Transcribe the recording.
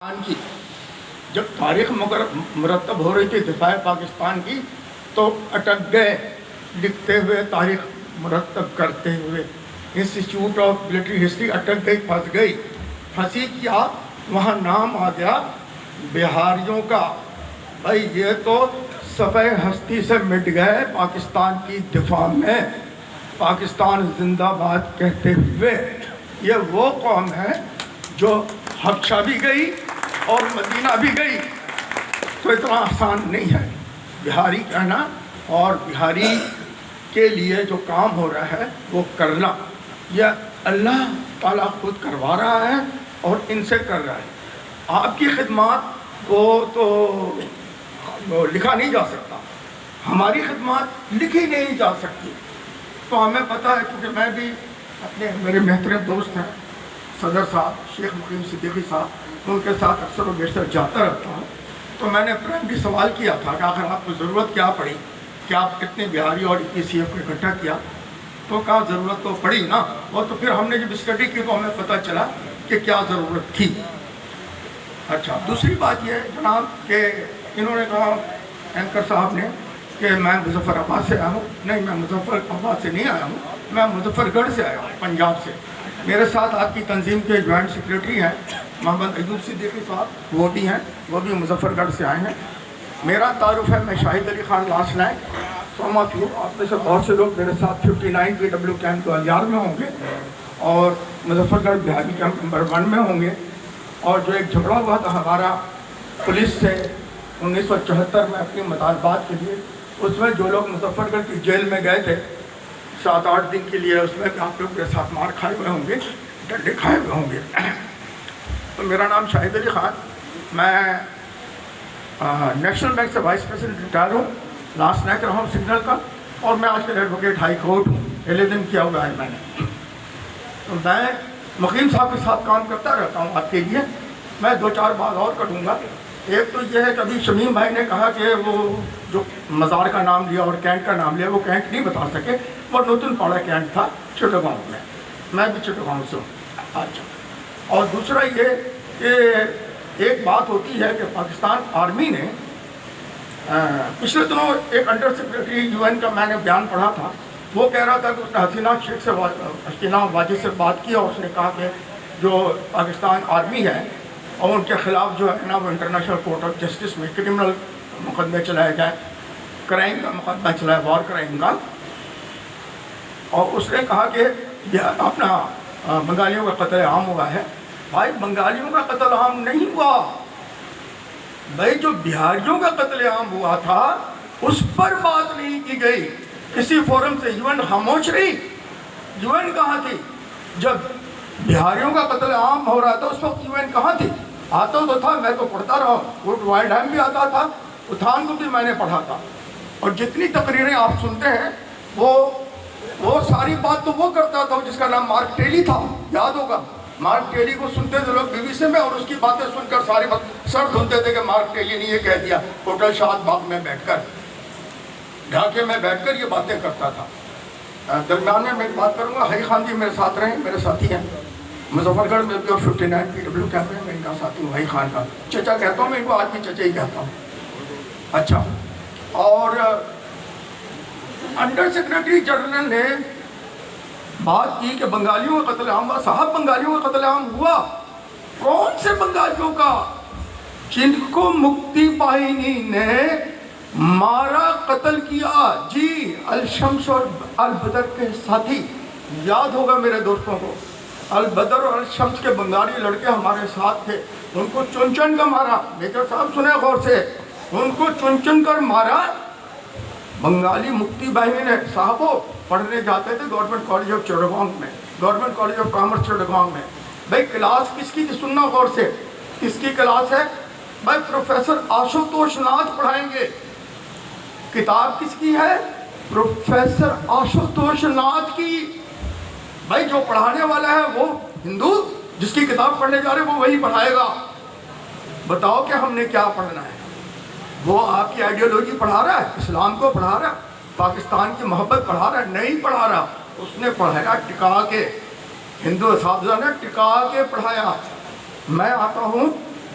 کی جب تاریخ مرتب ہو رہی تھی دفاع پاکستان کی تو اٹک گئے لکھتے ہوئے، تاریخ مرتب کرتے ہوئے۔ انسٹیٹیوٹ آف ملٹری ہسٹری اٹک گئی، پھنسی کیا، وہاں نام آ گیا بہاریوں کا۔ بھائی یہ تو صفحہ ہستی سے مٹ گئے پاکستان کی دفاع میں، پاکستان زندہ باد کہتے ہوئے۔ یہ وہ قوم ہے جو حبشہ بھی گئی اور مدینہ بھی گئی، تو اتنا آسان نہیں ہے بہاری کہنا، اور بہاری کے لیے جو کام ہو رہا ہے وہ کرنا، یہ اللہ تعالیٰ خود کروا رہا ہے اور ان سے کر رہا ہے۔ آپ کی خدمات وہ تو لکھا نہیں جا سکتا، ہماری خدمات لکھی نہیں جا سکتی۔ تو ہمیں پتہ ہے، کیونکہ میں بھی میرے محترم دوست ہیں صدر صاحب شیخ مقیم صدیقی صاحب، ان کے ساتھ اکثر و بیشتر جاتا رہتا ہوں۔ تو میں نے پرائمری سوال کیا تھا کہ آخر آپ کو ضرورت کیا پڑی کہ آپ کتنے بہاری اور EPCF کو اکٹھا کیا؟ تو کہا ضرورت تو پڑی نا، اور تو پھر ہم نے جب اسٹڈی کی تو ہمیں پتہ چلا کہ کیا ضرورت تھی۔ اچھا، دوسری بات یہ ہے جناب کہ انہوں نے کہا اینکر صاحب نے کہ میں مظفر آباد سے آیا ہوں۔ نہیں، میں مظفر آباد سے نہیں آیا ہوں، میں مظفر گڑھ سے آیا ہوں، پنجاب سے۔ میرے ساتھ آپ کی تنظیم کے جوائنٹ سیکریٹری ہیں محمد ایوب صدیقی صاحب، وہ بھی ہیں، وہ بھی مظفر گڑھ سے آئے ہیں۔ میرا تعارف ہے، میں شاہد علی خان لاس نائک، فرام آف یو۔ آپ میں سے بہت سے لوگ میرے ساتھ 59 PW کیمپ گوالیار میں ہوں گے اور مظفر گڑھ بہاری کیمپ نمبر 1 میں ہوں گے۔ اور جو ایک جھگڑا ہوا تھا ہمارا پولیس سے 1974 میں اپنی مطالبات کے لیے، اس میں جو لوگ مظفر گڑھ کی جیل میں گئے تھے 7-8 دن کے لیے، اس میں بھی آپ لوگ کے ساتھ مار کھائے ہوئے ہوں گے، ڈنڈے کھائے ہوئے ہوں گے۔ تو میرا نام شاہد علی خان، میں نیشنل بینک سے وائس پریزیڈنٹ ریٹائر ہوں، لاس نائک رہا ہوں سگنل کا، اور میں آج کل ایڈوکیٹ ہائی کورٹ ہوں، 11 کیا ہوا ہے میں نے۔ تو میں مقیم صاحب کے ساتھ کام کرتا رہتا ہوں آپ کے لیے۔ میں 2-4 بات اور کروں گا۔ ایک تو یہ ہے کہ ابھی شمیم بھائی نے کہا کہ وہ جو مزار کا نام لیا اور کینٹ کا نام لیا، وہ کینٹ نہیں بتا سکے، وہ نوتن پاڑا کینٹ تھا چٹاگانگ میں بھی چٹاگانگ سے ہوں۔ اچھا، اور دوسرا یہ کہ ایک بات ہوتی ہے کہ پاکستان آرمی نے پچھلے دنوں ایک انڈر سیکرٹری UN کا میں نے بیان پڑھا تھا، وہ کہہ رہا تھا کہ اس نے حسینہ واجد سے بات کی، اور اس نے کہا کہ جو پاکستان آرمی ہے اور ان کے خلاف جو ہے نا وہ انٹرنیشنل کورٹ آف جسٹس میں کرمنل مقدمے چلائے جائیں، کرائم کا مقدمہ چلائے، وار کرائم کا۔ اور اس نے کہا کہ یہ اپنا بنگالیوں کا قتل عام ہوا ہے۔ بھائی بنگالیوں کا قتل عام نہیں ہوا، بھائی جو بہاریوں کا قتل عام ہوا تھا اس پر بات نہیں کی گئی کسی فورم سے۔ UN خاموش رہی۔ UN کہاں تھی جب بہاریوں کا قتل عام ہو رہا تھا؟ اس وقت UN کہاں تھی؟ آتا تو تھا، میں تو پڑھتا رہا ہوں، گڈ وائلڈ ہیم بھی آتا تھا، اتھان کو بھی میں نے پڑھا تھا، اور جتنی تقریریں آپ سنتے ہیں وہ ساری بات تو وہ کرتا تھا جس کا نام مارک ٹیلی تھا، یاد ہوگا۔ مارک ٹیلی کو سنتے تھے لوگ BBC میں، اور اس کی باتیں سن کر ساری بات سر دھلتے تھے کہ مارک ٹیلی نے یہ کہہ دیا، ہوٹل شاد باغ میں بیٹھ کر، ڈھاکے میں بیٹھ کر یہ باتیں کرتا تھا۔ درمیان میں ایک بات کروں گا، ہائی خان جی میرے ساتھ رہے، میرے ساتھی ہیں مظفر گڑھ میں بھی، اور 59 PW کیمپ میں ان کا ساتھی ہوں، ہائی خان کا چچا کہتا ہوں میں ان کو، آج بھی چچا ہی کہتا ہوں۔ اچھا، اور انڈر سیکرٹری جنرل نے بات کی کہ بنگالیوں کا قتل عام ہوا۔ صاحب بنگالیوں کا قتل عام ہوا، کون سے بنگالیوں کا؟ جن کو مکتی باہنی نے مارا، قتل کیا، جی الشمس اور البدر کے ساتھی، یاد ہوگا میرے دوستوں کو، البدر اور الشمس کے بنگالی لڑکے ہمارے ساتھ تھے، ان کو چن چن کر مارا۔ میجر صاحب سنیں غور سے، ان کو چن چن کر مارا بنگالی مکتی باہنی نے۔ صاحب وہ پڑھنے جاتے تھے گورنمنٹ کالج آف چٹاگانگ میں، government college of commerce Chittagong میں۔ بھائی کلاس کس کی؟ سننا غور سے، کس کی کلاس ہے؟ بھائی پروفیسر آشوتوش ناتھ پڑھائیں گے۔ کتاب کس کی ہے؟ پروفیسر آشوتوش ناتھ کی۔ بھائی جو پڑھانے والا ہے وہ ہندو، جس کی کتاب پڑھنے جا رہے وہ وہی پڑھائے گا۔ بتاؤ کہ ہم نے کیا پڑھنا ہے؟ وہ آپ کی آئیڈیالوجی پڑھا رہا ہے، اسلام کو پڑھا رہا ہے، پاکستان کی محبت پڑھا رہا ہے؟ نہیں پڑھا رہا، اس نے پڑھایا ٹکا کے، ہندو اساتذہ نے ٹکا کے پڑھایا۔ میں آتا ہوں